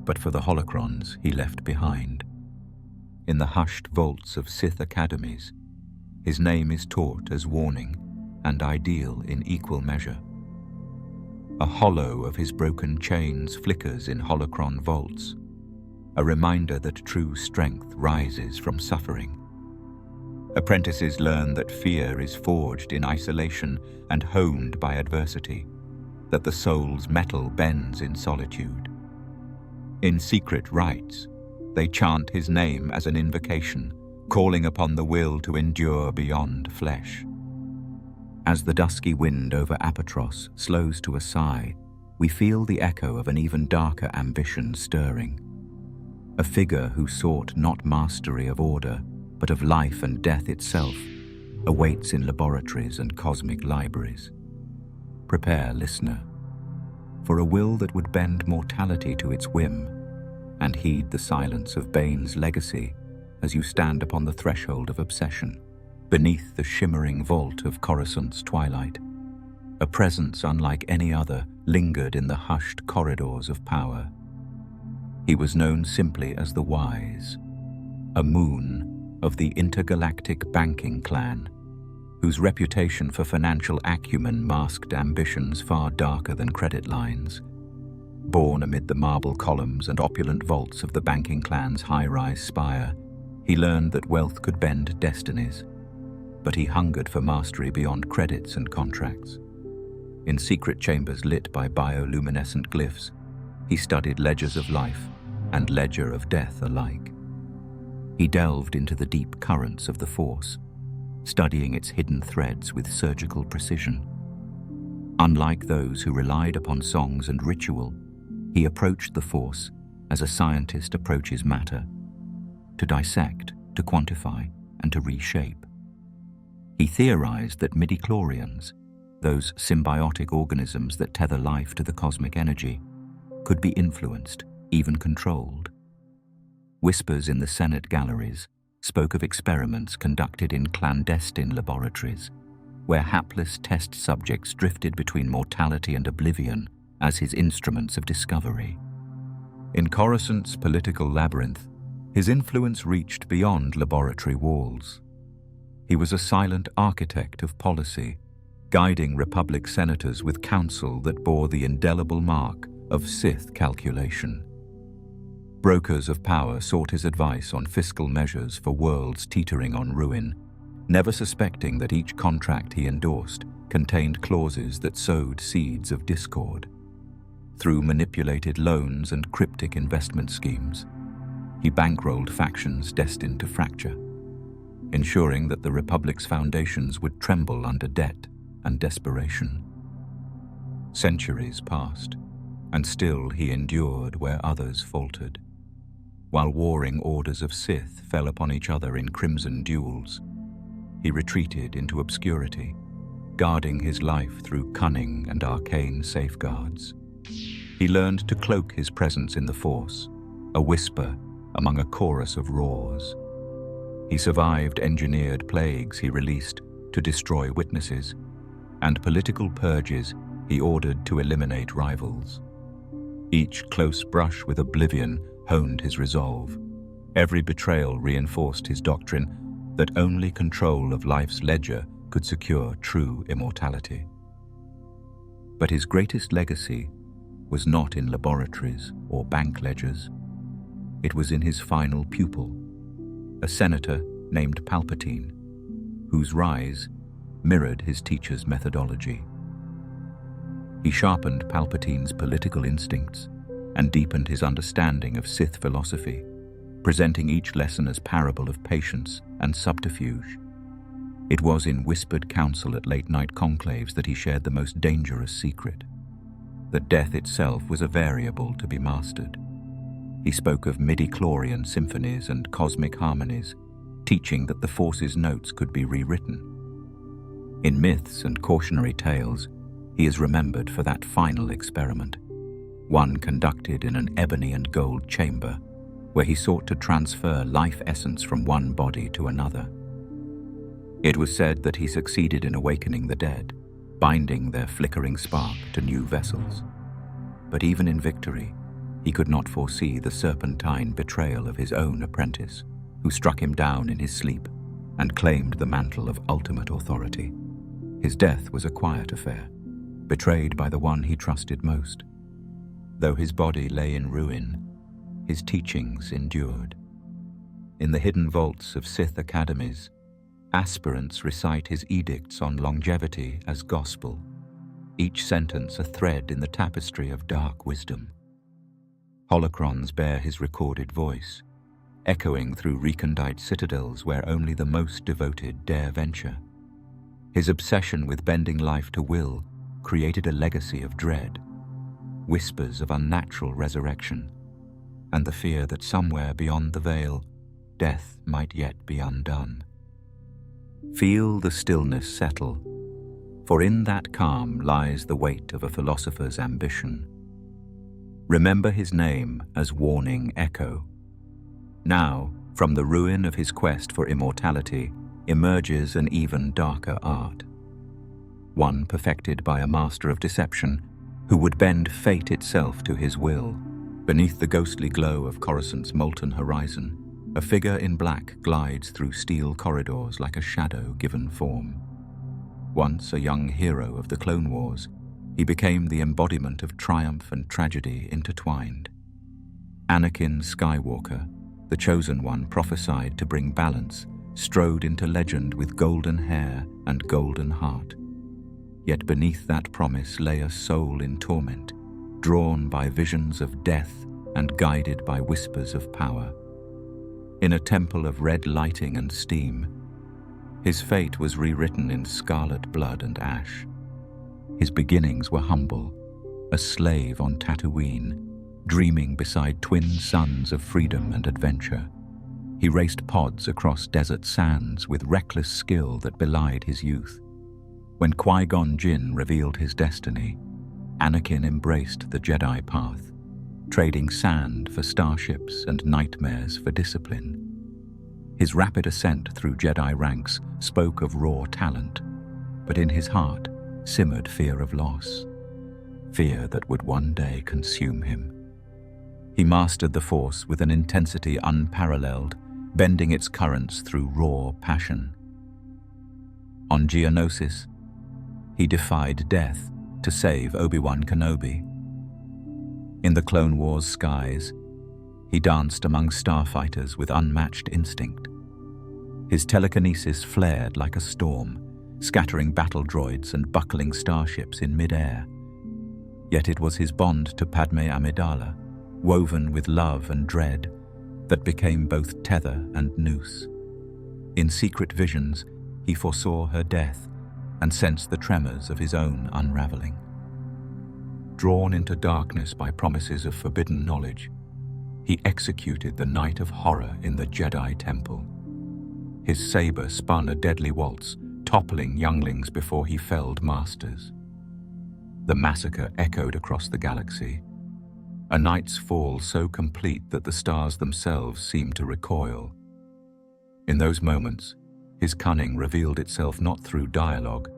but for the holocrons he left behind. In the hushed vaults of Sith academies, his name is taught as warning and ideal in equal measure. A hollow of his broken chains flickers in holocron vaults, a reminder that true strength rises from suffering. Apprentices learn that fear is forged in isolation and honed by adversity, that the soul's metal bends in solitude. In secret rites, they chant his name as an invocation, calling upon the will to endure beyond flesh. As the dusky wind over Apprentice slows to a sigh, we feel the echo of an even darker ambition stirring. A figure who sought not mastery of order, but of life and death itself, awaits in laboratories and cosmic libraries. Prepare, listener, for a will that would bend mortality to its whim, and heed the silence of Bane's legacy as you stand upon the threshold of obsession, beneath the shimmering vault of Coruscant's twilight. A presence unlike any other lingered in the hushed corridors of power. He was known simply as the Wise, a moon of the intergalactic banking clan, whose reputation for financial acumen masked ambitions far darker than credit lines. Born amid the marble columns and opulent vaults of the banking clan's high-rise spire, he learned that wealth could bend destinies, but he hungered for mastery beyond credits and contracts. In secret chambers lit by bioluminescent glyphs, he studied ledgers of life and ledger of death alike. He delved into the deep currents of the Force, studying its hidden threads with surgical precision. Unlike those who relied upon songs and ritual, he approached the Force as a scientist approaches matter, to dissect, to quantify, and to reshape. He theorized that midichlorians, those symbiotic organisms that tether life to the cosmic energy, could be influenced, even controlled. Whispers in the Senate galleries spoke of experiments conducted in clandestine laboratories, where hapless test subjects drifted between mortality and oblivion as his instruments of discovery. In Coruscant's political labyrinth, his influence reached beyond laboratory walls. He was a silent architect of policy, guiding Republic senators with counsel that bore the indelible mark of Sith calculation. Brokers of power sought his advice on fiscal measures for worlds teetering on ruin, never suspecting that each contract he endorsed contained clauses that sowed seeds of discord. Through manipulated loans and cryptic investment schemes, he bankrolled factions destined to fracture, ensuring that the Republic's foundations would tremble under debt and desperation. Centuries passed, and still he endured where others faltered. While warring orders of Sith fell upon each other in crimson duels, he retreated into obscurity, guarding his life through cunning and arcane safeguards. He learned to cloak his presence in the Force, a whisper among a chorus of roars. He survived engineered plagues he released to destroy witnesses, and political purges he ordered to eliminate rivals. Each close brush with oblivion honed his resolve. Every betrayal reinforced his doctrine that only control of life's ledger could secure true immortality. But his greatest legacy was not in laboratories or bank ledgers. It was in his final pupil, a senator named Palpatine, whose rise mirrored his teacher's methodology. He sharpened Palpatine's political instincts and deepened his understanding of Sith philosophy, presenting each lesson as parable of patience and subterfuge. It was in whispered counsel at late-night conclaves that he shared the most dangerous secret, that death itself was a variable to be mastered. He spoke of midichlorian symphonies and cosmic harmonies, teaching that the Force's notes could be rewritten. In myths and cautionary tales, he is remembered for that final experiment, one conducted in an ebony and gold chamber, where he sought to transfer life essence from one body to another. It was said that he succeeded in awakening the dead, binding their flickering spark to new vessels. But even in victory, he could not foresee the serpentine betrayal of his own apprentice, who struck him down in his sleep and claimed the mantle of ultimate authority. His death was a quiet affair, betrayed by the one he trusted most. Though his body lay in ruin, his teachings endured. In the hidden vaults of Sith academies, aspirants recite his edicts on longevity as gospel, each sentence a thread in the tapestry of dark wisdom. Holocrons bear his recorded voice, echoing through recondite citadels where only the most devoted dare venture. His obsession with bending life to will created a legacy of dread, whispers of unnatural resurrection, and the fear that somewhere beyond the veil, death might yet be undone. Feel the stillness settle, for in that calm lies the weight of a philosopher's ambition. Remember his name as warning echo. Now, from the ruin of his quest for immortality, emerges an even darker art. One perfected by a master of deception who would bend fate itself to his will. Beneath the ghostly glow of Coruscant's molten horizon, a figure in black glides through steel corridors like a shadow given form. Once a young hero of the Clone Wars, he became the embodiment of triumph and tragedy intertwined. Anakin Skywalker, the chosen one prophesied to bring balance, strode into legend with golden hair and golden heart. Yet beneath that promise lay a soul in torment, drawn by visions of death and guided by whispers of power. In a temple of red lighting and steam, his fate was rewritten in scarlet blood and ash. His beginnings were humble, a slave on Tatooine, dreaming beside twin suns of freedom and adventure. He raced pods across desert sands with reckless skill that belied his youth. When Qui-Gon Jinn revealed his destiny, Anakin embraced the Jedi path, trading sand for starships and nightmares for discipline. His rapid ascent through Jedi ranks spoke of raw talent, but in his heart simmered fear of loss, fear that would one day consume him. He mastered the Force with an intensity unparalleled, bending its currents through raw passion. On Geonosis, he defied death to save Obi-Wan Kenobi. In the Clone Wars skies, he danced among starfighters with unmatched instinct. His telekinesis flared like a storm, scattering battle droids and buckling starships in mid-air. Yet it was his bond to Padme Amidala, woven with love and dread, that became both tether and noose. In secret visions, he foresaw her death and sensed the tremors of his own unraveling. Drawn into darkness by promises of forbidden knowledge, he executed the night of horror in the Jedi Temple. His saber spun a deadly waltz, toppling younglings before he felled masters. The massacre echoed across the galaxy, a night's fall so complete that the stars themselves seemed to recoil. In those moments, his cunning revealed itself not through dialogue,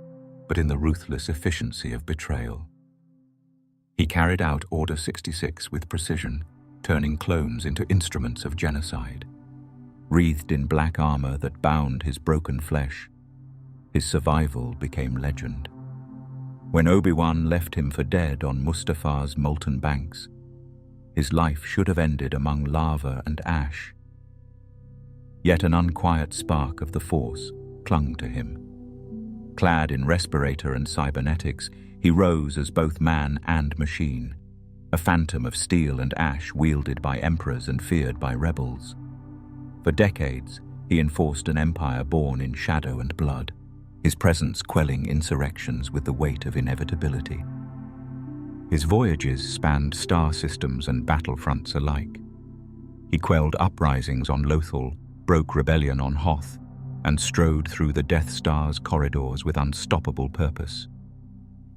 but in the ruthless efficiency of betrayal. He carried out Order 66 with precision, turning clones into instruments of genocide. Wreathed in black armor that bound his broken flesh, his survival became legend. When Obi-Wan left him for dead on Mustafa's molten banks, his life should have ended among lava and ash. Yet an unquiet spark of the Force clung to him. Clad in respirator and cybernetics, he rose as both man and machine, a phantom of steel and ash wielded by emperors and feared by rebels. For decades, he enforced an empire born in shadow and blood, his presence quelling insurrections with the weight of inevitability. His voyages spanned star systems and battlefronts alike. He quelled uprisings on Lothal, broke rebellion on Hoth, and strode through the Death Star's corridors with unstoppable purpose.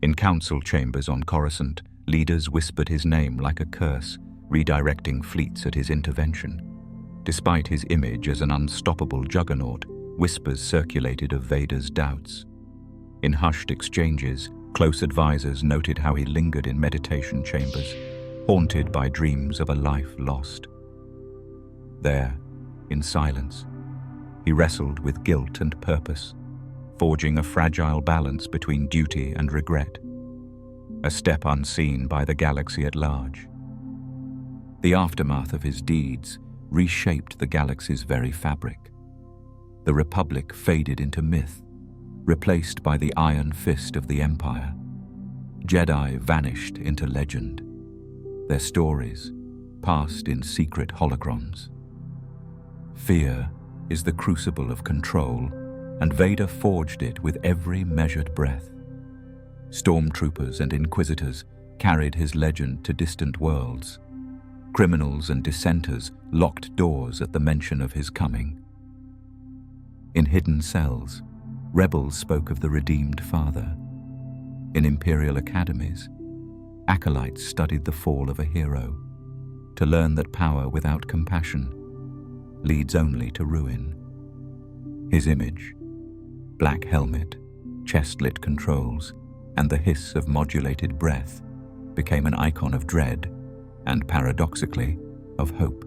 In council chambers on Coruscant, leaders whispered his name like a curse, redirecting fleets at his intervention. Despite his image as an unstoppable juggernaut, whispers circulated of Vader's doubts. In hushed exchanges, close advisors noted how he lingered in meditation chambers, haunted by dreams of a life lost. There, in silence, he wrestled with guilt and purpose, forging a fragile balance between duty and regret, a step unseen by the galaxy at large. The aftermath of his deeds reshaped the galaxy's very fabric. The Republic faded into myth, replaced by the iron fist of the Empire. Jedi vanished into legend, their stories passed in secret holocrons. Fear is the crucible of control, and Vader forged it with every measured breath. Stormtroopers and Inquisitors carried his legend to distant worlds. Criminals and dissenters locked doors at the mention of his coming. In hidden cells, rebels spoke of the redeemed father. In imperial academies, acolytes studied the fall of a hero, to learn that power without compassion leads only to ruin. His image, black helmet, chest-lit controls, and the hiss of modulated breath became an icon of dread and, paradoxically, of hope.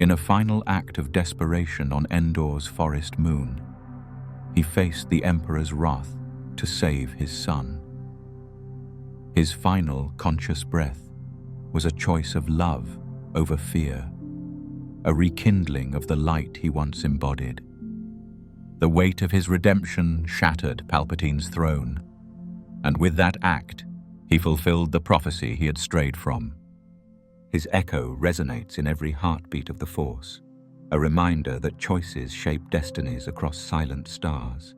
In a final act of desperation on Endor's forest moon, he faced the Emperor's wrath to save his son. His final conscious breath was a choice of love over fear, a rekindling of the light he once embodied. The weight of his redemption shattered Palpatine's throne, and with that act, he fulfilled the prophecy he had strayed from. His echo resonates in every heartbeat of the Force, a reminder that choices shape destinies across silent stars.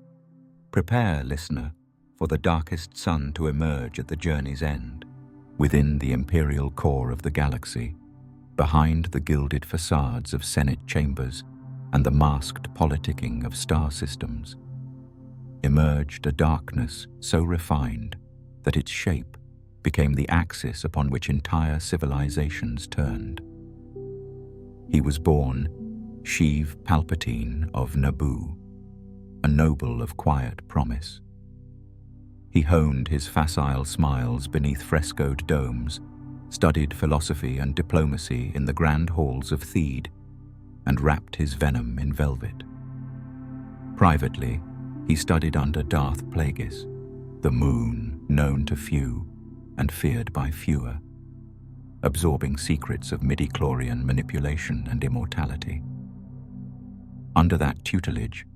Prepare, listener, for the darkest sun to emerge at the journey's end, within the imperial core of the galaxy, behind the gilded facades of Senate chambers and the masked politicking of star systems. Emerged a darkness so refined that its shape became the axis upon which entire civilizations turned. He was born Sheev Palpatine of Naboo, a noble of quiet promise. He honed his facile smiles beneath frescoed domes, studied philosophy and diplomacy in the grand halls of Theed, and wrapped his venom in velvet. Privately, he studied under Darth Plagueis, the moon known to few and feared by fewer, absorbing secrets of midi-chlorian manipulation and immortality. Under that tutelage,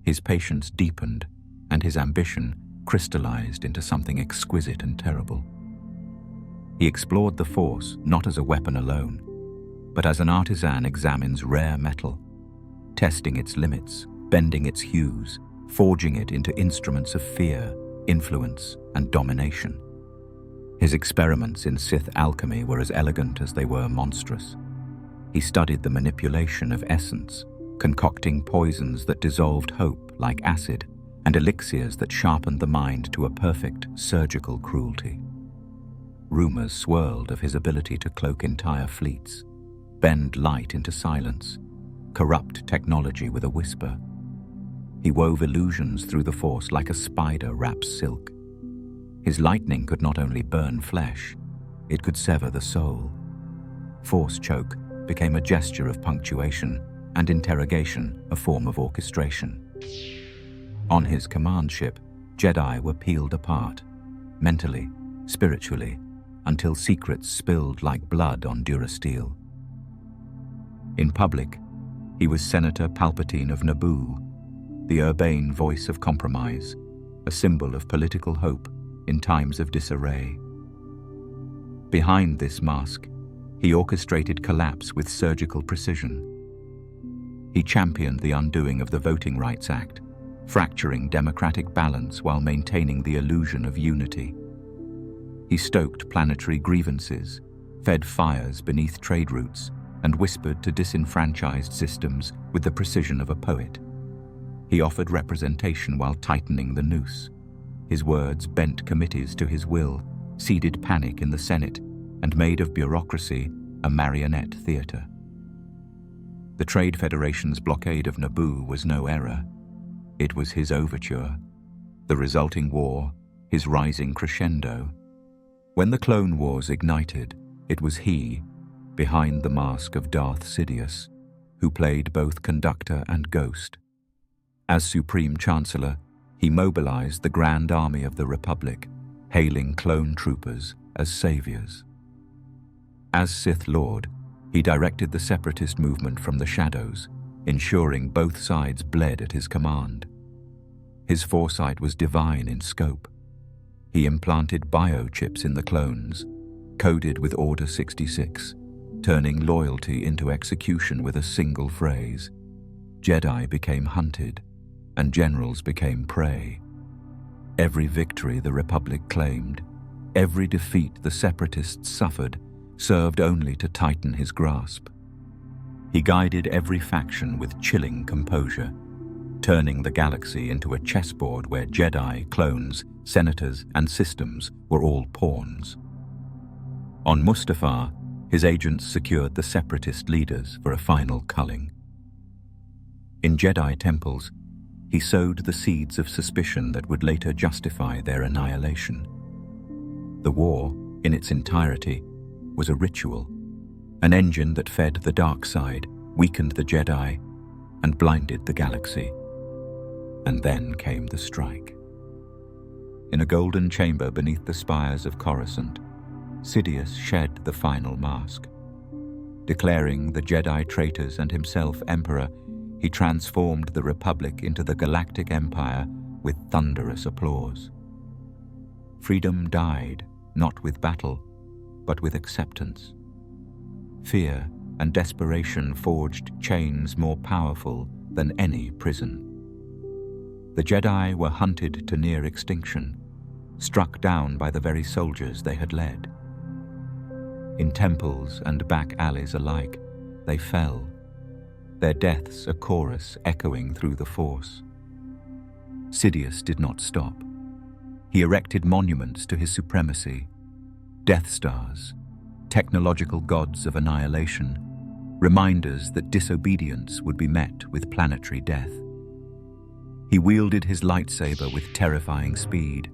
his patience deepened and his ambition crystallized into something exquisite and terrible. He explored the Force not as a weapon alone, but as an artisan examines rare metal, testing its limits, bending its hues, forging it into instruments of fear, influence, and domination. His experiments in Sith alchemy were as elegant as they were monstrous. He studied the manipulation of essence, concocting poisons that dissolved hope like acid, and elixirs that sharpened the mind to a perfect surgical cruelty. Rumors swirled of his ability to cloak entire fleets, bend light into silence, corrupt technology with a whisper. He wove illusions through the Force like a spider wraps silk. His lightning could not only burn flesh, it could sever the soul. Force choke became a gesture of punctuation, and interrogation a form of orchestration. On his command ship, Jedi were peeled apart, mentally, spiritually, until secrets spilled like blood on Durasteel. In public, he was Senator Palpatine of Naboo, the urbane voice of compromise, a symbol of political hope in times of disarray. Behind this mask, he orchestrated collapse with surgical precision. He championed the undoing of the Voting Rights Act, fracturing democratic balance while maintaining the illusion of unity. He stoked planetary grievances, fed fires beneath trade routes, and whispered to disenfranchised systems with the precision of a poet. He offered representation while tightening the noose. His words bent committees to his will, seeded panic in the Senate, and made of bureaucracy a marionette theater. The Trade Federation's blockade of Naboo was no error. It was his overture, the resulting war, his rising crescendo. When the Clone Wars ignited, it was he, behind the mask of Darth Sidious, who played both conductor and ghost. As Supreme Chancellor, he mobilized the Grand Army of the Republic, hailing clone troopers as saviors. As Sith Lord, he directed the separatist movement from the shadows, ensuring both sides bled at his command. His foresight was divine in scope. He implanted biochips in the clones, coded with Order 66, turning loyalty into execution with a single phrase. Jedi became hunted, and generals became prey. Every victory the Republic claimed, every defeat the Separatists suffered, served only to tighten his grasp. He guided every faction with chilling composure, turning the galaxy into a chessboard where Jedi, clones, senators, and systems were all pawns. On Mustafar, his agents secured the Separatist leaders for a final culling. In Jedi temples, he sowed the seeds of suspicion that would later justify their annihilation. The war, in its entirety, was a ritual, an engine that fed the dark side, weakened the Jedi, and blinded the galaxy. And then came the strike. In a golden chamber beneath the spires of Coruscant, Sidious shed the final mask. Declaring the Jedi traitors and himself Emperor, he transformed the Republic into the Galactic Empire with thunderous applause. Freedom died, not with battle, but with acceptance. Fear and desperation forged chains more powerful than any prison. The Jedi were hunted to near extinction, struck down by the very soldiers they had led. In temples and back alleys alike, they fell, their deaths a chorus echoing through the Force. Sidious did not stop. He erected monuments to his supremacy, Death Stars, technological gods of annihilation, reminders that disobedience would be met with planetary death. He wielded his lightsaber with terrifying speed,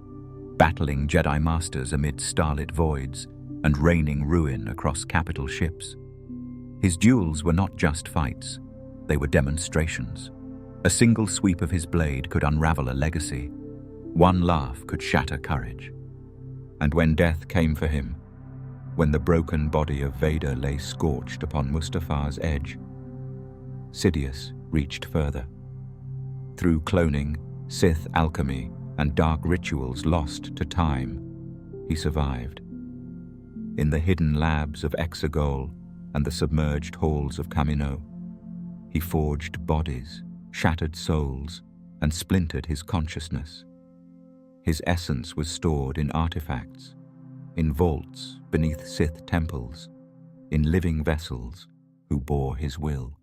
battling Jedi Masters amid starlit voids and raining ruin across capital ships. His duels were not just fights, they were demonstrations. A single sweep of his blade could unravel a legacy. One laugh could shatter courage. And when death came for him, when the broken body of Vader lay scorched upon Mustafar's edge, Sidious reached further. Through cloning, Sith alchemy, and dark rituals lost to time, he survived. In the hidden labs of Exegol and the submerged halls of Kamino, he forged bodies, shattered souls, and splintered his consciousness. His essence was stored in artifacts, in vaults beneath Sith temples, in living vessels who bore his will.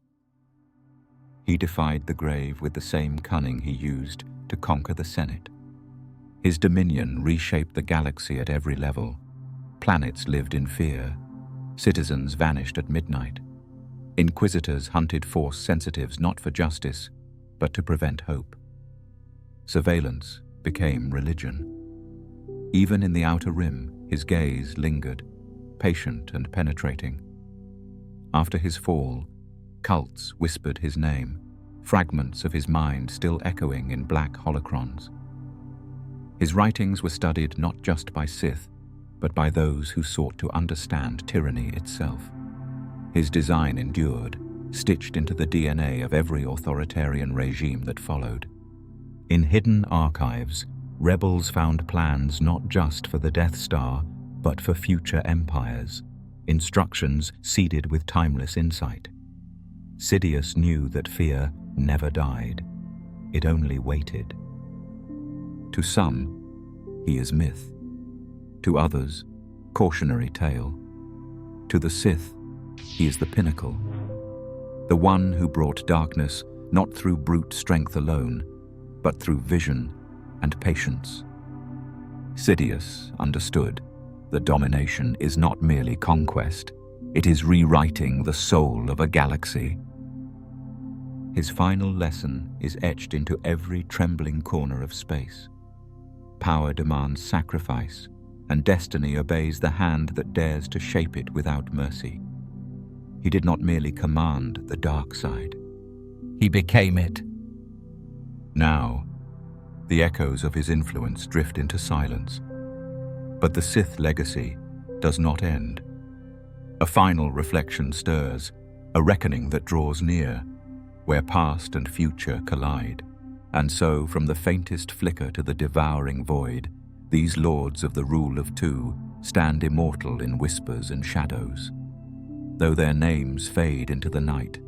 He defied the grave with the same cunning he used to conquer the Senate. His dominion reshaped the galaxy at every level. Planets lived in fear. Citizens vanished at midnight. Inquisitors hunted Force sensitives not for justice, but to prevent hope. Surveillance became religion. Even in the Outer Rim, his gaze lingered, patient and penetrating. After his fall, cults whispered his name, fragments of his mind still echoing in black holocrons. His writings were studied not just by Sith, but by those who sought to understand tyranny itself. His design endured, stitched into the DNA of every authoritarian regime that followed. In hidden archives, rebels found plans not just for the Death Star, but for future empires, instructions seeded with timeless insight. Sidious knew that fear never died. It only waited. To some, he is myth. To others, cautionary tale. To the Sith, he is the pinnacle. The one who brought darkness not through brute strength alone, but through vision and patience. Sidious understood that domination is not merely conquest, it is rewriting the soul of a galaxy. His final lesson is etched into every trembling corner of space. Power demands sacrifice, and destiny obeys the hand that dares to shape it without mercy. He did not merely command the dark side. He became it. Now, the echoes of his influence drift into silence. But the Sith legacy does not end. A final reflection stirs, a reckoning that draws near, where past and future collide. And so, from the faintest flicker to the devouring void, these lords of the rule of two stand immortal in whispers and shadows. Though their names fade into the night,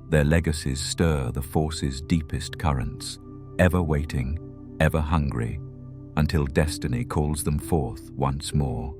their legacies stir the Force's deepest currents, ever waiting, ever hungry, until destiny calls them forth once more.